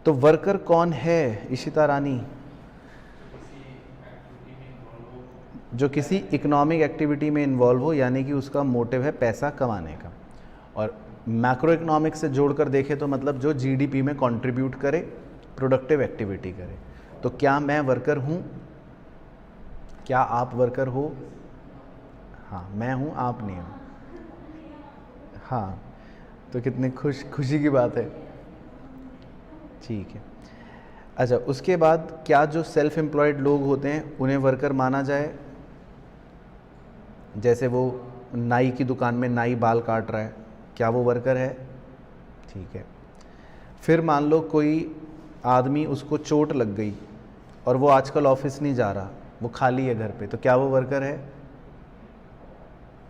तो वर्कर कौन है इशिता रानी? जो किसी इकोनॉमिक एक्टिविटी में इन्वॉल्व हो, यानी कि उसका मोटिव है पैसा कमाने का। और मैक्रो इकोनॉमिक्स से जोड़कर देखें तो मतलब जो जीडीपी में कंट्रीब्यूट करे, प्रोडक्टिव एक्टिविटी करे। तो क्या मैं वर्कर हूँ? क्या आप वर्कर हो? हाँ, मैं हूँ, आप नहीं हो। हाँ, तो कितनी खुशी की बात है। ठीक है। अच्छा, उसके बाद क्या जो सेल्फ एम्प्लॉयड लोग होते हैं उन्हें वर्कर माना जाए? जैसे वो नाई की दुकान में नाई बाल काट रहा है, क्या वो वर्कर है? ठीक है। फिर मान लो कोई आदमी, उसको चोट लग गई और वो आजकल ऑफिस नहीं जा रहा, वो खाली है घर पे, तो क्या वो वर्कर है?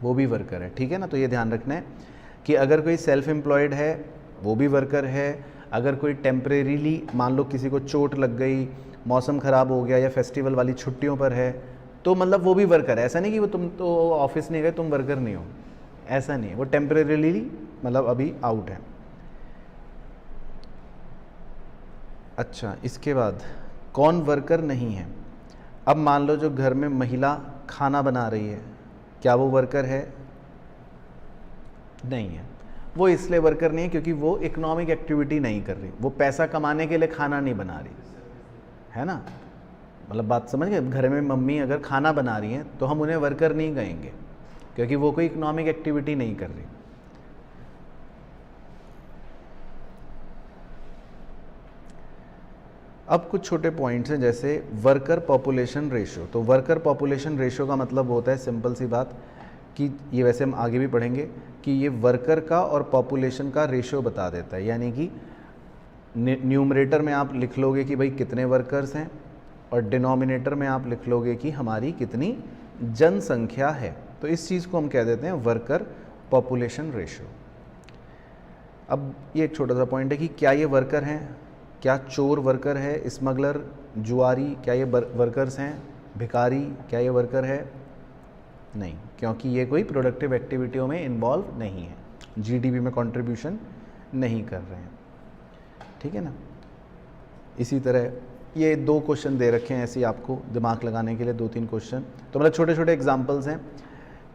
वो भी वर्कर है। ठीक है ना। तो ये ध्यान रखना है कि अगर कोई सेल्फ एम्प्लॉयड है वो भी वर्कर है। अगर कोई टेम्परेरीली, मान लो किसी को चोट लग गई, मौसम ख़राब हो गया या फेस्टिवल वाली छुट्टियों पर है, तो मतलब वो भी वर्कर है। ऐसा नहीं कि वो तुम तो ऑफिस नहीं गए तुम वर्कर नहीं हो, ऐसा नहीं है। वो टेम्परेरीली मतलब अभी आउट है। अच्छा, इसके बाद कौन वर्कर नहीं है? अब मान लो जो घर में महिला खाना बना रही है, क्या वो वर्कर है? नहीं है। वो इसलिए वर्कर नहीं है क्योंकि वो इकोनॉमिक एक्टिविटी नहीं कर रही, वो पैसा कमाने के लिए खाना नहीं बना रही, है ना। मतलब बात समझ गए। घर में मम्मी अगर खाना बना रही हैं तो हम उन्हें वर्कर नहीं कहेंगे क्योंकि वो कोई इकोनॉमिक एक्टिविटी नहीं कर रही। अब कुछ छोटे पॉइंट्स हैं, जैसे वर्कर पॉपुलेशन रेशियो। तो वर्कर पॉपुलेशन रेशियो का मतलब होता है, सिंपल सी बात, कि ये वैसे हम आगे भी पढ़ेंगे कि ये वर्कर का और पॉपुलेशन का रेशियो बता देता है। यानी कि न्यूमरेटर में आप लिख लोगे कि भाई कितने वर्कर्स हैं, और डिनोमिनेटर में आप लिख लोगे कि हमारी कितनी जनसंख्या है। तो इस चीज़ को हम कह देते हैं वर्कर पॉपुलेशन रेशियो। अब ये एक छोटा सा पॉइंट है कि क्या ये वर्कर हैं? क्या चोर वर्कर है? स्मगलर, जुआरी, क्या ये वर्कर्स हैं? भिखारी, क्या ये वर्कर है? नहीं, क्योंकि ये कोई प्रोडक्टिव एक्टिविटियों में इन्वॉल्व नहीं है, जीडीपी में कंट्रीब्यूशन नहीं कर रहे हैं। ठीक है ना। इसी तरह ये 2 क्वेश्चन दे रखे हैं ऐसे ही आपको दिमाग लगाने के लिए, 2-3 क्वेश्चन। तो मतलब छोटे छोटे एग्जांपल्स हैं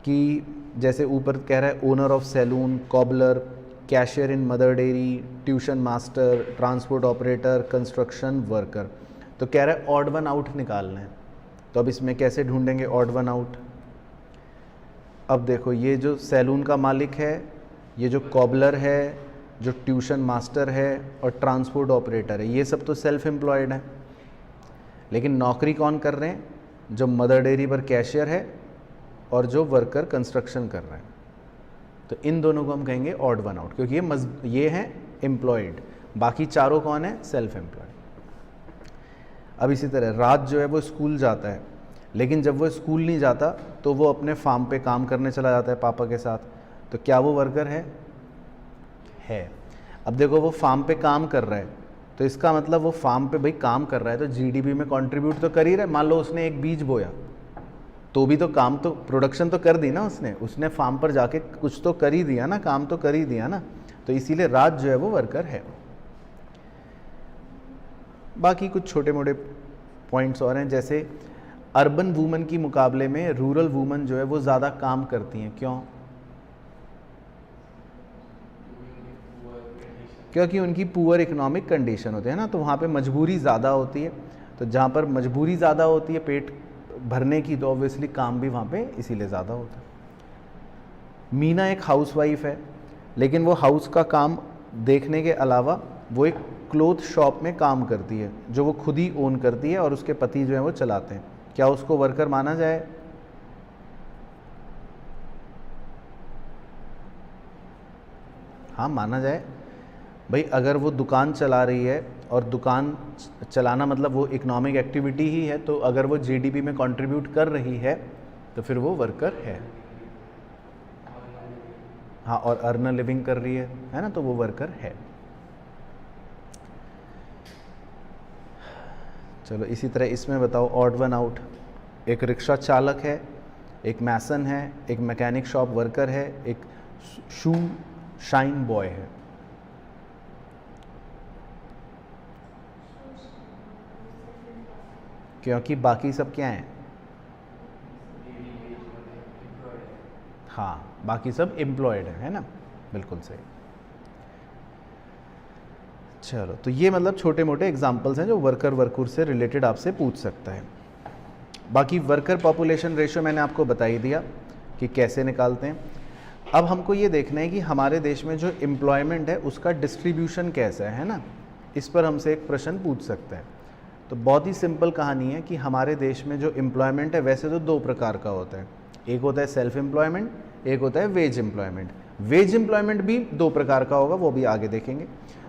कि जैसे ऊपर कह रहा है owner of salon, cobbler, cashier in Mother Dairy, tuition master, transport operator, construction worker. तो कह रहा है ऑड वन आउट निकालना है। तो अब इसमें कैसे ढूंढेंगे ऑड वन आउट? अब देखो, ये जो सैलून का मालिक है, ये जो कॉबलर है, जो ट्यूशन मास्टर है और ट्रांसपोर्ट ऑपरेटर है, ये सब तो सेल्फ एम्प्लॉयड है। लेकिन नौकरी कौन कर रहे हैं? जो मदर डेयरी पर कैशियर है और जो वर्कर कंस्ट्रक्शन कर रहे हैं। तो इन दोनों को हम कहेंगे ऑड वन आउट, क्योंकि ये हैं एम्प्लॉयड, बाकी चारों कौन है? Self employed. अब इसी तरह रात जो है वो स्कूल जाता है, लेकिन जब वो स्कूल नहीं जाता तो वो अपने फार्म पे काम करने चला जाता है पापा के साथ। तो क्या वो वर्कर है? है। अब देखो, वो फार्म पे काम कर रहा है, तो इसका मतलब वो फार्म पे भाई काम कर रहा है तो जीडीपी में कंट्रीब्यूट तो कर ही रहा है। मान लो उसने एक बीज बोया, तो भी तो काम, तो प्रोडक्शन तो कर दी ना उसने फार्म पर जाके कुछ तो कर ही दिया ना, काम तो कर ही दिया ना। तो इसीलिए रात जो है वो वर्कर है। बाकी कुछ छोटे मोटे पॉइंट्स और हैं, जैसे अर्बन वूमन की मुकाबले में रूरल वूमन जो है वो ज़्यादा काम करती हैं। क्यों? क्योंकि उनकी पुअर इकोनॉमिक कंडीशन होते हैं ना, तो वहाँ पे मजबूरी ज़्यादा होती है। तो जहाँ पर मजबूरी ज़्यादा होती है पेट भरने की, तो ऑब्वियसली काम भी वहाँ पे इसीलिए ज़्यादा होता है। मीना एक हाउसवाइफ है, लेकिन वो हाउस का काम देखने के अलावा वो एक क्लोथ शॉप में काम करती है, जो वो खुद ही ओन करती है और उसके पति जो है वो चलाते हैं। क्या उसको वर्कर माना जाए? हाँ, माना जाए भाई। अगर वो दुकान चला रही है, और दुकान चलाना मतलब वो इकोनॉमिक एक्टिविटी ही है, तो अगर वो जीडीपी में कंट्रीब्यूट कर रही है तो फिर वो वर्कर है। हाँ, और अर्न लिविंग कर रही है ना, तो वो वर्कर है। चलो इसी तरह इसमें बताओ ऑड वन आउट। एक रिक्शा चालक है, एक मैसन है, एक मैकेनिक शॉप वर्कर है, एक शू शाइन बॉय है। क्योंकि बाकी सब क्या हैं? हाँ, बाकी सब एम्प्लॉयड है ना, बिल्कुल सही। चलो, तो ये मतलब छोटे मोटे एग्जांपल्स हैं जो वर्कर वर्कफोर्स से रिलेटेड आपसे पूछ सकता है। बाकी वर्कर पॉपुलेशन रेशियो मैंने आपको बता ही दिया कि कैसे निकालते हैं। अब हमको ये देखना है कि हमारे देश में जो एम्प्लॉयमेंट है उसका डिस्ट्रीब्यूशन कैसा है ना, इस पर हमसे एक प्रश्न पूछ सकता है। तो बहुत ही सिंपल कहानी है कि हमारे देश में जो एम्प्लॉयमेंट है वैसे तो दो प्रकार का होता है, एक होता है सेल्फ एम्प्लॉयमेंट, एक होता है वेज एम्प्लॉयमेंट। वेज एम्प्लॉयमेंट भी दो प्रकार का होगा, वो भी आगे देखेंगे।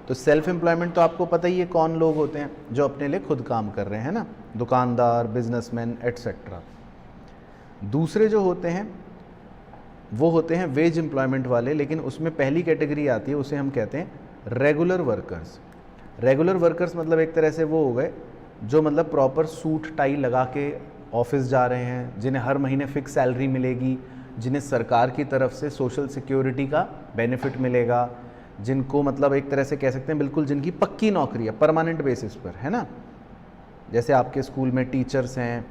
तो सेल्फ एम्प्लॉयमेंट तो आपको पता ही है कौन लोग होते हैं, जो अपने लिए खुद काम कर रहे हैं ना, दुकानदार, बिजनेसमैन एट्सेट्रा। दूसरे जो होते हैं वो होते हैं वेज एम्प्लॉयमेंट वाले, लेकिन उसमें पहली कैटेगरी आती है, उसे हम कहते हैं रेगुलर वर्कर्स। रेगुलर वर्कर्स मतलब एक तरह से वो हो गए जो मतलब प्रॉपर सूट टाई लगा के ऑफिस जा रहे हैं, जिन्हें हर महीने फिक्स सैलरी मिलेगी, जिन्हें सरकार की तरफ से सोशल सिक्योरिटी का बेनिफिट मिलेगा, जिनको मतलब एक तरह से कह सकते हैं बिल्कुल जिनकी पक्की नौकरी है परमानेंट बेसिस पर, है ना। जैसे आपके स्कूल में टीचर्स हैं,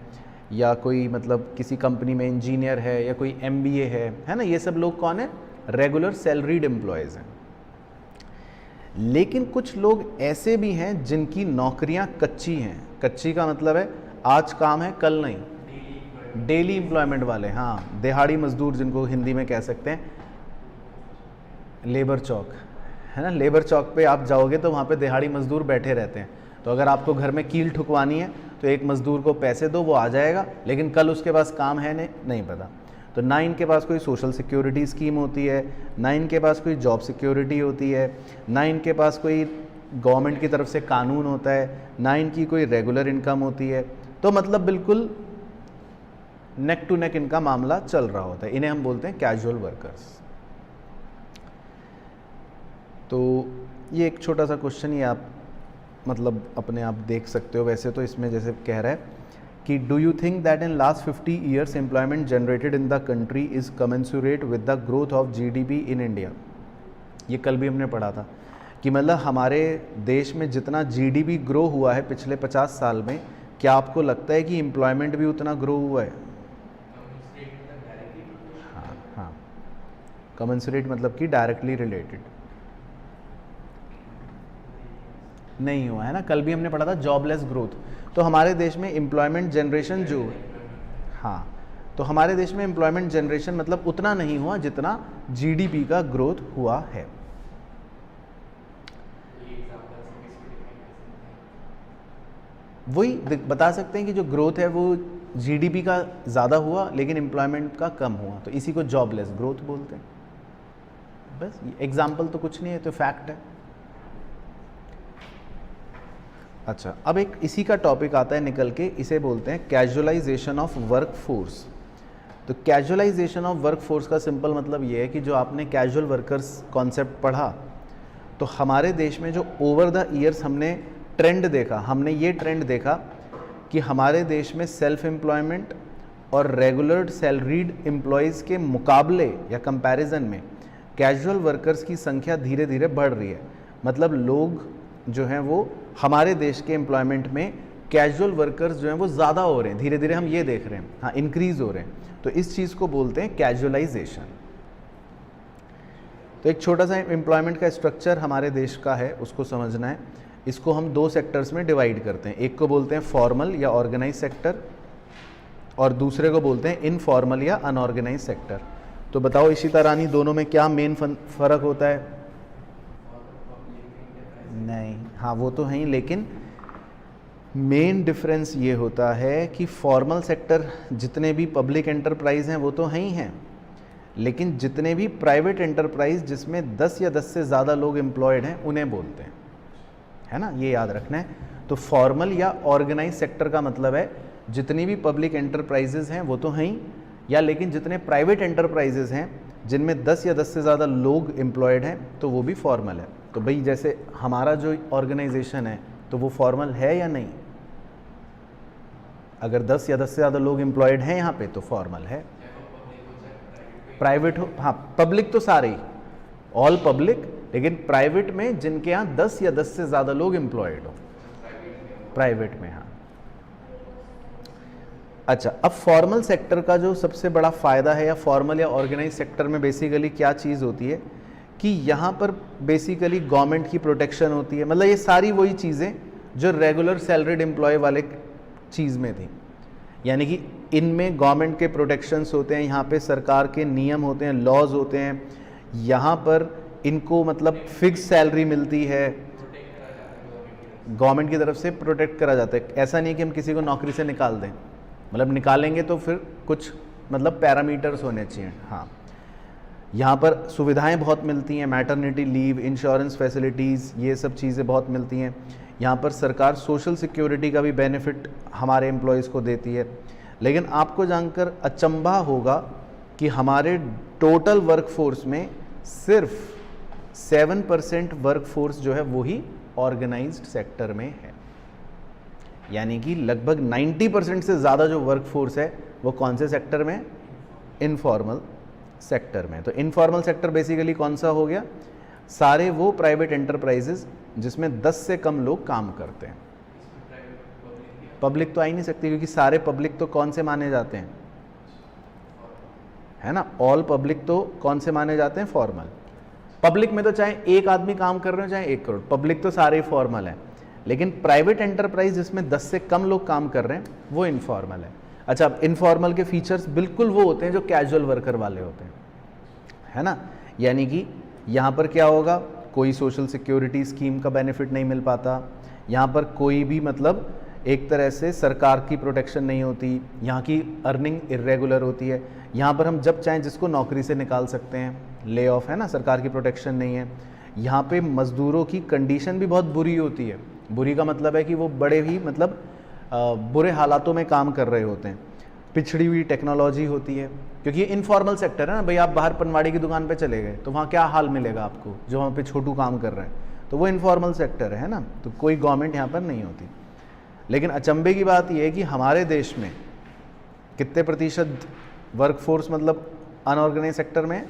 या कोई मतलब किसी कंपनी में इंजीनियर है, या कोई MBA है ना, ये सब लोग कौन है? रेगुलर सैलरीड एम्प्लॉयज़ हैं। लेकिन कुछ लोग ऐसे भी हैं जिनकी नौकरियां कच्ची हैं। कच्ची का मतलब है आज काम है कल नहीं, डेली एम्प्लॉयमेंट वाले, हाँ, दिहाड़ी मजदूर जिनको हिंदी में कह सकते हैं, लेबर चौक, है ना। लेबर चौक पे आप जाओगे तो वहाँ पे दिहाड़ी मजदूर बैठे रहते हैं। तो अगर आपको घर में कील ठुकवानी है तो एक मजदूर को पैसे दो, वो आ जाएगा, लेकिन कल उसके पास काम है नहीं पता। तो ना इनके पास कोई सोशल सिक्योरिटी स्कीम होती है, ना इनके पास कोई जॉब सिक्योरिटी होती है, ना इनके पास कोई गवर्नमेंट की तरफ से कानून होता है, ना इनकी कोई रेगुलर इनकम होती है। तो मतलब बिल्कुल नेक टू नेक इनका मामला चल रहा होता है। इन्हें हम बोलते हैं कैजुअल वर्कर्स। तो ये एक छोटा सा क्वेश्चन ही आप मतलब अपने आप देख सकते हो। वैसे तो इसमें जैसे कह रहा है कि do you think that in last 50 years employment generated in the country is commensurate with the growth of GDP in India. ये कल भी हमने पढ़ा था कि मतलब हमारे देश में जितना GDP ग्रो हुआ है पिछले 50 साल में, क्या आपको लगता है कि एम्प्लॉयमेंट भी उतना ग्रो हुआ है? हाँ, कमेंसुरेट मतलब कि डायरेक्टली रिलेटेड नहीं हुआ है ना। कल भी हमने पढ़ा था जॉबलेस ग्रोथ। तो हमारे देश में एम्प्लॉयमेंट जनरेशन जो, हाँ, तो हमारे देश में एम्प्लॉयमेंट जनरेशन मतलब उतना नहीं हुआ जितना GDP का ग्रोथ हुआ है। वही बता सकते हैं कि जो ग्रोथ है वो GDP का ज़्यादा हुआ लेकिन एम्प्लॉयमेंट का कम हुआ, तो इसी को जॉबलेस ग्रोथ बोलते हैं। बस एग्जाम्पल तो कुछ नहीं है, तो फैक्ट है। अच्छा, अब एक इसी का टॉपिक आता है निकल के, इसे बोलते हैं कैजुअलाइजेशन ऑफ वर्क फोर्स। तो कैजुअलाइजेशन ऑफ वर्क फोर्स का सिंपल मतलब ये है कि जो आपने कैजुअल वर्कर्स कॉन्सेप्ट पढ़ा, तो हमारे देश में जो ओवर द ईयर्स हमने ट्रेंड देखा, हमने ये ट्रेंड देखा कि हमारे देश में सेल्फ एम्प्लॉयमेंट और रेगुलर सैलरीड एम्प्लॉयज़ के मुकाबले या कंपैरिजन में कैजुअल वर्कर्स की संख्या धीरे धीरे बढ़ रही है। मतलब लोग जो हैं वो हमारे देश के एम्प्लॉयमेंट में कैजुअल वर्कर्स जो हैं वो ज़्यादा हो रहे हैं, धीरे धीरे हम ये देख रहे हैं, हाँ, इंक्रीज़ हो रहे हैं। तो इस चीज़ को बोलते हैं कैजुअलाइजेशन। तो एक छोटा सा एम्प्लॉयमेंट का स्ट्रक्चर हमारे देश का है, उसको समझना है। इसको हम दो सेक्टर्स में डिवाइड करते हैं, एक को बोलते हैं फॉर्मल या ऑर्गेनाइज सेक्टर, और दूसरे को बोलते हैं इनफॉर्मल या अनऑर्गेनाइज सेक्टर। तो बताओ इशिता रानी, दोनों में क्या मेन फ़र्क होता है? नहीं, हाँ वो तो है ही, लेकिन मेन डिफरेंस ये होता है कि फॉर्मल सेक्टर जितने भी पब्लिक एंटरप्राइज हैं वो तो हैं ही हैं, लेकिन जितने भी प्राइवेट एंटरप्राइज जिसमें 10 या 10 से ज़्यादा लोग एम्प्लॉयड हैं उन्हें बोलते हैं, है ना, ये याद रखना है। तो फॉर्मल या ऑर्गेनाइज सेक्टर का मतलब है जितनी भी पब्लिक एंटरप्राइजेज हैं वो तो हैं ही, या लेकिन जितने प्राइवेट एंटरप्राइजेज हैं जिनमें 10 या 10 से ज़्यादा लोग एम्प्लॉयड हैं तो वो भी फॉर्मल है। तो भाई जैसे हमारा जो ऑर्गेनाइजेशन है तो वो फॉर्मल है या नहीं? अगर 10 या 10 से ज़्यादा लोग एम्प्लॉयड हैं यहाँ पे तो फॉर्मल है। प्राइवेट हो, हाँ, पब्लिक तो सारे ही, ऑल पब्लिक, लेकिन प्राइवेट में जिनके यहाँ 10 या 10 से ज़्यादा लोग एम्प्लॉयड हो, प्राइवेट में, हाँ। अच्छा, अब फॉर्मल सेक्टर का जो सबसे बड़ा फ़ायदा है, या फॉर्मल या ऑर्गेनाइज सेक्टर में बेसिकली क्या चीज़ होती है कि यहाँ पर बेसिकली गवर्नमेंट की प्रोटेक्शन होती है। मतलब ये सारी वही चीज़ें जो रेगुलर सैलरीड एम्प्लॉय वाले चीज़ में थी, यानी कि इनमें गवर्नमेंट के प्रोटेक्शंस होते हैं, यहाँ पे सरकार के नियम होते हैं, लॉज होते हैं, यहाँ पर इनको मतलब फिक्स सैलरी मिलती है, गवर्नमेंट की तरफ से प्रोटेक्ट करा जाता है। ऐसा नहीं कि हम किसी को नौकरी से निकाल दें, मतलब निकालेंगे तो फिर कुछ मतलब पैरामीटर्स होने चाहिए। हाँ, यहाँ पर सुविधाएं बहुत मिलती हैं, मैटरनिटी लीव, इंश्योरेंस फैसिलिटीज़, ये सब चीज़ें बहुत मिलती हैं। यहाँ पर सरकार सोशल सिक्योरिटी का भी बेनिफिट हमारे एम्प्लॉयज़ को देती है। लेकिन आपको जानकर अचंभा होगा कि हमारे टोटल वर्कफोर्स में सिर्फ 7% वर्कफोर्स जो है वही ऑर्गेनाइज्ड सेक्टर में है, यानी कि लगभग 90% से ज़्यादा जो वर्कफोर्स है वो कौन से सेक्टर में? इनफॉर्मल सेक्टर में। तो इनफॉर्मल सेक्टर बेसिकली कौन सा हो गया? सारे वो प्राइवेट एंटरप्राइजेज जिसमें 10 से कम लोग काम करते हैं। पब्लिक तो आ ही नहीं सकती, क्योंकि सारे पब्लिक तो कौन से माने जाते हैं, है ना? ऑल पब्लिक तो कौन से माने जाते हैं? फॉर्मल। पब्लिक में तो चाहे एक आदमी काम कर रहे हो चाहे 1 करोड़, पब्लिक तो सारे ही फॉर्मल है। लेकिन प्राइवेट एंटरप्राइज जिसमें 10 से कम लोग काम कर रहे हैं वो इनफॉर्मल है। अच्छा, अब इनफॉर्मल के फीचर्स बिल्कुल वो होते हैं जो कैजुअल वर्कर वाले होते हैं, है ना? यानी कि यहाँ पर क्या होगा, कोई सोशल सिक्योरिटी स्कीम का बेनिफिट नहीं मिल पाता, यहाँ पर कोई भी मतलब एक तरह से सरकार की प्रोटेक्शन नहीं होती, यहाँ की अर्निंग इर्रेगुलर होती है, यहाँ पर हम जब चाहें जिसको नौकरी से निकाल सकते हैं, ले ऑफ, है ना? सरकार की प्रोटेक्शन नहीं है। यहाँ पे मज़दूरों की कंडीशन भी बहुत बुरी होती है। बुरी का मतलब है कि वो बड़े ही मतलब बुरे हालातों में काम कर रहे होते हैं। पिछड़ी हुई टेक्नोलॉजी होती है, क्योंकि ये इनफॉर्मल सेक्टर है ना भाई। आप बाहर पनवाड़ी की दुकान पे चले गए तो वहाँ क्या हाल मिलेगा आपको, जो वहाँ पे छोटू काम कर रहे हैं, तो वो इनफॉर्मल सेक्टर है ना। तो कोई गवर्नमेंट यहाँ पर नहीं होती। लेकिन अचंभे की बात यह है कि हमारे देश में कितने प्रतिशत वर्कफोर्स मतलब अनऑर्गेनाइज सेक्टर में?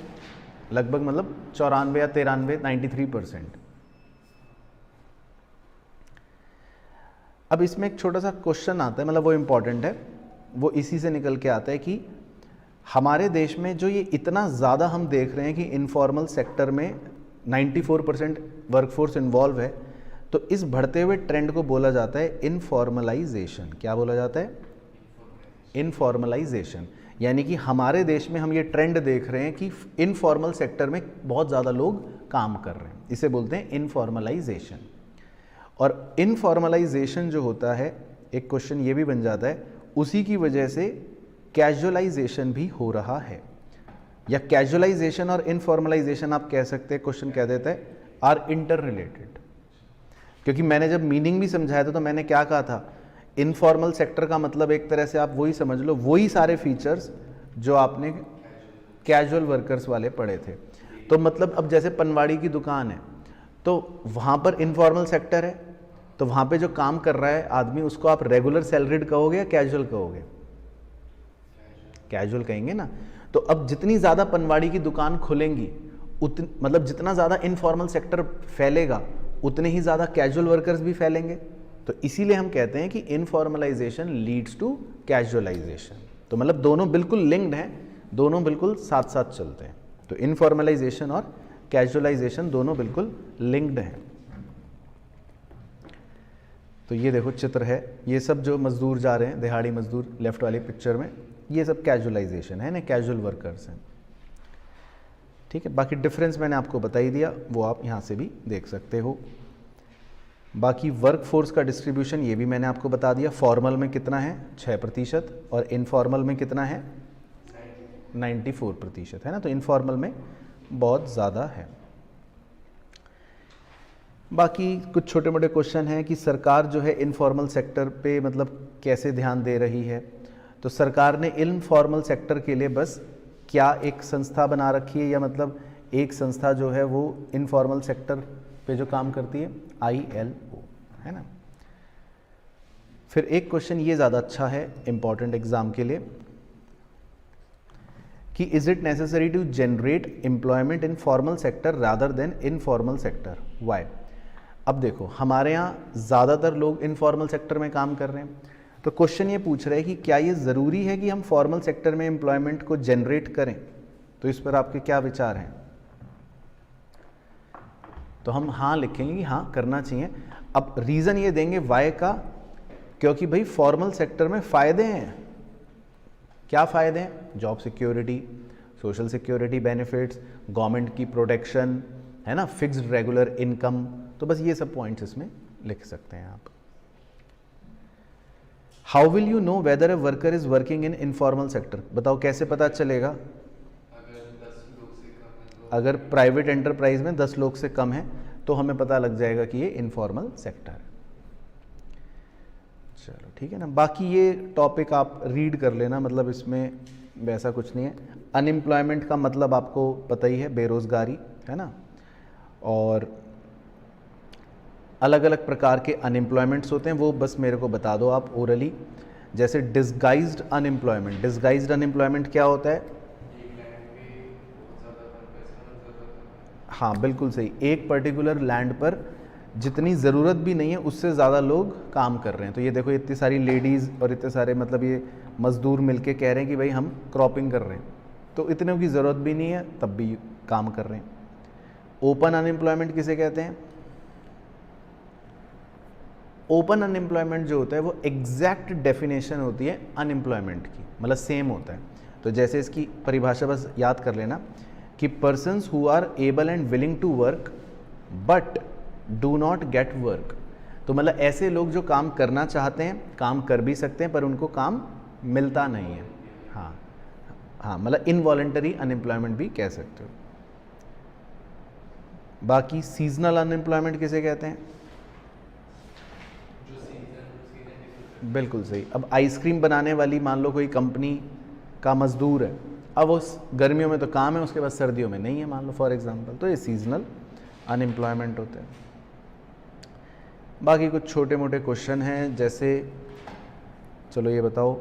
लगभग मतलब 94 या 93, 93%। अब इसमें एक छोटा सा क्वेश्चन आता है, मतलब वो इम्पॉर्टेंट है, वो इसी से निकल के आता है कि हमारे देश में जो ये इतना ज़्यादा हम देख रहे हैं कि इनफॉर्मल सेक्टर में 94% वर्कफोर्स इन्वॉल्व है, तो इस बढ़ते हुए ट्रेंड को बोला जाता है इनफॉर्मलाइजेशन। क्या बोला जाता है? इनफॉर्मलाइजेशन। यानी कि हमारे देश में हम ये ट्रेंड देख रहे हैं कि इनफॉर्मल सेक्टर में बहुत ज़्यादा लोग काम कर रहे हैं, इसे बोलते हैं इनफॉर्मलाइजेशन। और इनफॉर्मलाइजेशन जो होता है, एक क्वेश्चन ये भी बन जाता है, उसी की वजह से कैजुअलाइजेशन भी हो रहा है, या कैजुअलाइजेशन और इनफॉर्मलाइजेशन आप कह सकते हैं, क्वेश्चन कह देता है आर इंटर रिलेटेड। क्योंकि मैंने जब मीनिंग भी समझाया था तो मैंने क्या कहा था, इनफॉर्मल सेक्टर का मतलब एक तरह से आप वही समझ लो, वही सारे फीचर्स जो आपने कैजुअल वर्कर्स वाले पढ़े थे। तो मतलब अब जैसे पनवाड़ी की दुकान है तो वहाँ पर इनफॉर्मल सेक्टर है, तो वहाँ पे जो काम कर रहा है आदमी, उसको आप रेगुलर सैलरीड कहोगे या कैजुअल कहोगे? कैजुअल कहेंगे ना। तो अब जितनी ज़्यादा पनवाड़ी की दुकान खुलेंगी मतलब जितना ज़्यादा इनफॉर्मल सेक्टर फैलेगा उतने ही ज़्यादा कैजुअल वर्कर्स भी फैलेंगे। तो इसीलिए हम कहते हैं कि इनफॉर्मलाइजेशन लीड्स टू कैजुअलाइजेशन। तो मतलब दोनों बिल्कुल लिंक्ड हैं, दोनों बिल्कुल साथ साथ चलते हैं। तो इनफॉर्मलाइजेशन और कैजुअलाइजेशन दोनों बिल्कुल लिंक्ड हैं। तो ये देखो चित्र है, ये सब जो मजदूर जा रहे हैं, दिहाड़ी मजदूर लेफ्ट वाली पिक्चर में, ये सब कैजुअलाइजेशन है ना, कैजुअल वर्कर्स हैं। ठीक है, बाकी डिफरेंस मैंने आपको बता ही दिया, वो आप यहाँ से भी देख सकते हो। बाकी वर्कफोर्स का डिस्ट्रीब्यूशन ये भी मैंने आपको बता दिया। फॉर्मल में कितना है? 6% और इनफॉर्मल में कितना है? 94% है ना। तो इनफॉर्मल में बहुत ज़्यादा है। बाकी कुछ छोटे मोटे क्वेश्चन हैं कि सरकार जो है इनफॉर्मल सेक्टर पे मतलब कैसे ध्यान दे रही है। तो सरकार ने इनफॉर्मल सेक्टर के लिए बस क्या एक संस्था बना रखी है, या मतलब एक संस्था जो है वो इनफॉर्मल सेक्टर पे जो काम करती है, ILO, है ना। फिर एक क्वेश्चन ये ज़्यादा अच्छा है इम्पॉर्टेंट एग्जाम के लिए कि is it necessary to generate employment in formal sector rather than informal sector, why. अब देखो, हमारे यहाँ ज़्यादातर लोग इनफॉर्मल सेक्टर में काम कर रहे हैं, तो क्वेश्चन ये पूछ रहा है कि क्या ये ज़रूरी है कि हम फॉर्मल सेक्टर में एम्प्लॉयमेंट को जनरेट करें, तो इस पर आपके क्या विचार हैं? तो हम हाँ लिखेंगे कि हाँ करना चाहिए। अब रीज़न ये देंगे वाई का, क्योंकि भाई फॉर्मल सेक्टर में फ़ायदे हैं। क्या फ़ायदे हैं? Job security, social security benefits, government की प्रोटेक्शन, है ना, फिक्स्ड रेगुलर इनकम। तो बस ये सब पॉइंट्स इसमें लिख सकते हैं आप। How will you know whether a worker is working in informal sector? बताओ कैसे पता चलेगा? अगर प्राइवेट एंटरप्राइज में 10 लोग से कम है तो हमें पता लग जाएगा कि ये इनफॉर्मल सेक्टर है। चलो ठीक है ना, बाकी ये टॉपिक आप रीड कर लेना, मतलब इसमें वैसा कुछ नहीं है। अनएम्प्लॉयमेंट का मतलब आपको पता ही है, बेरोजगारी, है ना। और अलग अलग प्रकार के अनएम्प्लॉयमेंट्स होते हैं, वो बस मेरे को बता दो आप ओरली। जैसे डिस्गाइज्ड अनएम्प्लॉयमेंट, डिस्गाइज्ड अनएम्प्लॉयमेंट क्या होता है? हाँ बिल्कुल सही, एक पर्टिकुलर लैंड पर जितनी ज़रूरत भी नहीं है उससे ज़्यादा लोग काम कर रहे हैं। तो ये देखो इतनी सारी लेडीज़ और इतने सारे मतलब ये मज़दूर मिलके कह रहे हैं कि भाई हम क्रॉपिंग कर रहे हैं, तो इतने की ज़रूरत भी नहीं है तब भी काम कर रहे हैं। ओपन अनएम्प्लॉयमेंट किसे कहते हैं? ओपन अनएम्प्लॉयमेंट जो होता है वो एग्जैक्ट डेफिनेशन होती है अनएम्प्लॉयमेंट की, मतलब सेम होता है। तो जैसे इसकी परिभाषा बस याद कर लेना कि persons who are able and willing to work but do not get work. तो मतलब ऐसे लोग जो काम करना चाहते हैं, काम कर भी सकते हैं पर उनको काम मिलता नहीं है। हाँ हाँ, मतलब इनवॉलेंटरी अनएम्प्लॉयमेंट भी कह सकते हो। बाकी सीजनल अनएम्प्लॉयमेंट किसे कहते हैं? बिल्कुल सही। अब आइसक्रीम बनाने वाली मान लो कोई कंपनी का मजदूर है, अब उस गर्मियों में तो काम है, उसके बाद सर्दियों में नहीं है मान लो फॉर एग्जांपल, तो ये सीजनल अनएम्प्लॉयमेंट होते हैं। बाकी कुछ छोटे मोटे क्वेश्चन हैं, जैसे चलो ये बताओ,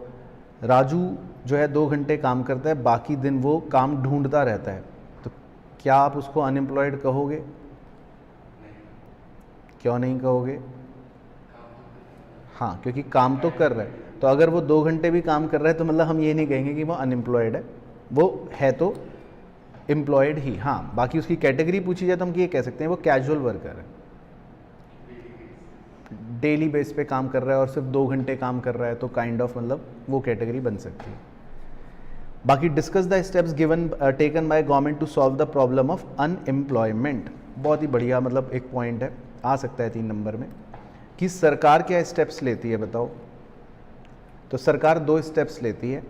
राजू जो है 2 घंटे काम करता है, बाकी दिन वो काम ढूंढता रहता है, तो क्या आप उसको अनएम्प्लॉयड कहोगे? क्यों नहीं कहोगे? हाँ, क्योंकि काम तो कर रहा है। तो अगर वो 2 घंटे भी काम कर रहा है तो मतलब हम ये नहीं कहेंगे कि वो अनएम्प्लॉयड है, वो है तो एम्प्लॉयड ही। हाँ, बाकी उसकी कैटेगरी पूछी जाए तो हम ये कह सकते हैं वो कैजुअल वर्कर है, डेली बेस पे काम कर रहा है और सिर्फ 2 घंटे काम कर रहा है, तो काइंड ऑफ मतलब वो कैटेगरी बन सकती है। बाकी discuss the steps given taken by government to solve the problem of unemployment. बहुत ही बढ़िया, मतलब एक पॉइंट है, आ सकता है 3 नंबर में, कि सरकार क्या स्टेप्स लेती है बताओ। तो सरकार 2 स्टेप्स लेती है,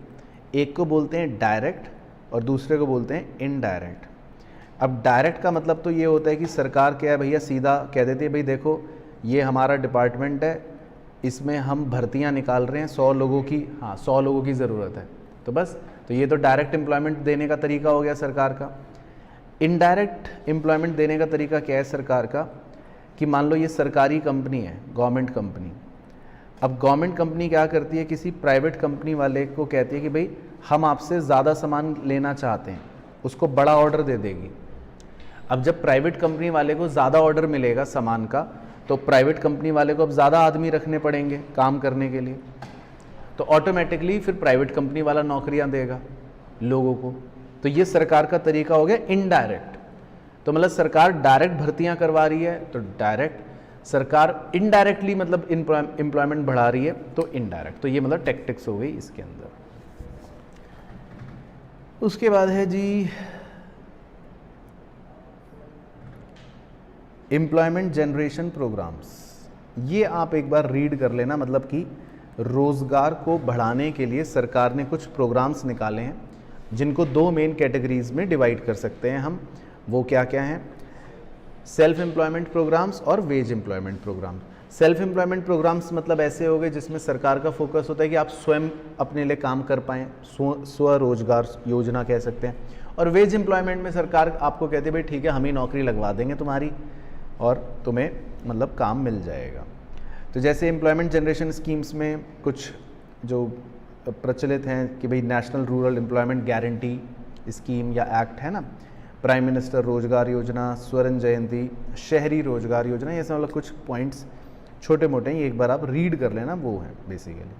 एक को बोलते हैं डायरेक्ट और दूसरे को बोलते हैं इनडायरेक्ट। अब डायरेक्ट का मतलब तो ये होता है कि सरकार क्या है भैया, सीधा कह देती है भाई देखो ये हमारा डिपार्टमेंट है, इसमें हम भर्तियां निकाल रहे हैं 100 लोगों की, हाँ 100 लोगों की ज़रूरत है, तो बस, तो ये तो डायरेक्ट एम्प्लॉयमेंट देने का तरीका हो गया सरकार का। इनडायरेक्ट एम्प्लॉयमेंट देने का तरीका क्या है सरकार का, कि मान लो ये सरकारी कंपनी है, गवर्नमेंट कंपनी। अब गवर्नमेंट कंपनी क्या करती है, किसी प्राइवेट कंपनी वाले को कहती है कि भाई हम आपसे ज़्यादा सामान लेना चाहते हैं, उसको बड़ा ऑर्डर दे देगी। अब जब प्राइवेट कंपनी वाले को ज़्यादा ऑर्डर मिलेगा सामान का, तो प्राइवेट कंपनी वाले को अब ज़्यादा आदमी रखने पड़ेंगे काम करने के लिए, तो ऑटोमेटिकली फिर प्राइवेट कंपनी वाला नौकरियां देगा लोगों को। तो ये सरकार का तरीका हो गया इनडायरेक्ट। तो मतलब सरकार डायरेक्ट भर्तियां करवा रही है तो डायरेक्ट, सरकार इनडायरेक्टली मतलब एम्प्लॉयमेंट बढ़ा रही है तो इनडायरेक्ट। तो ये मतलब टैक्टिक्स हो गई इसके अंदर। उसके बाद है जी एम्प्लॉयमेंट जनरेशन प्रोग्राम्स। ये आप एक बार रीड कर लेना, मतलब कि रोज़गार को बढ़ाने के लिए सरकार ने कुछ प्रोग्राम्स निकाले हैं, जिनको 2 मेन कैटेगरीज में डिवाइड कर सकते हैं हम। वो क्या क्या हैं? सेल्फ एम्प्लॉयमेंट प्रोग्राम्स और wage employment programmes. Self employment programmes मतलब ऐसे हो गए जिसमें सरकार का फोकस होता है कि आप स्वयं अपने लिए काम कर पाएँ, स्वरोजगार योजना कह सकते हैं। और वेज एम्प्लॉयमेंट में सरकार आपको कहती है भाई ठीक है हम ही नौकरी लगवा देंगे तुम्हारी और तुम्हें मतलब काम मिल जाएगा। तो जैसे एम्प्लॉयमेंट जनरेशन स्कीम्स में कुछ जो प्रचलित हैं कि भाई national rural employment guarantee scheme या एक्ट है ना, प्राइम मिनिस्टर रोजगार योजना, स्वर्ण जयंती, शहरी रोजगार योजना, ये सब मतलब कुछ पॉइंट्स छोटे मोटे हैं, एक बार आप रीड कर लेना, वो है बेसिकली।